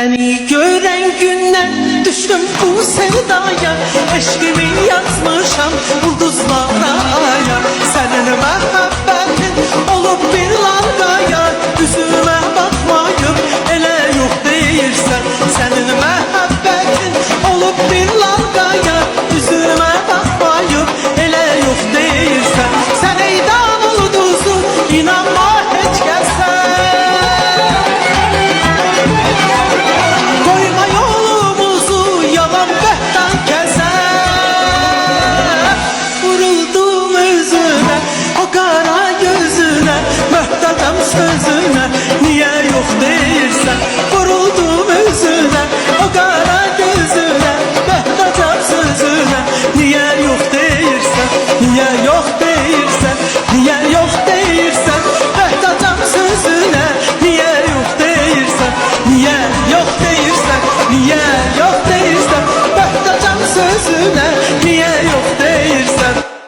Seni gören günden düştüm bu sevdaya, eşkimin yazmışam ulduzlara aya. Senin muhabbetin olup bir largaya, yüzüme bakmayıp ele yok değilsen. Senin muhabbetin olup bir largaya, yüzüme bakmayıp ele yok değilsen. Sen eydan ulduzu inanma hiç gelsen. Sözüne niye yok değilsen, vuruldum özüne, o kara gözüne, behtacam sözüne niye yok değilsen, niye yok değilsen, niye yok değilsen, behtacam sözüne niye yok değilsen, niye yok değilsen, niye yok değilsen, behtacam sözüne niye yok değilsen.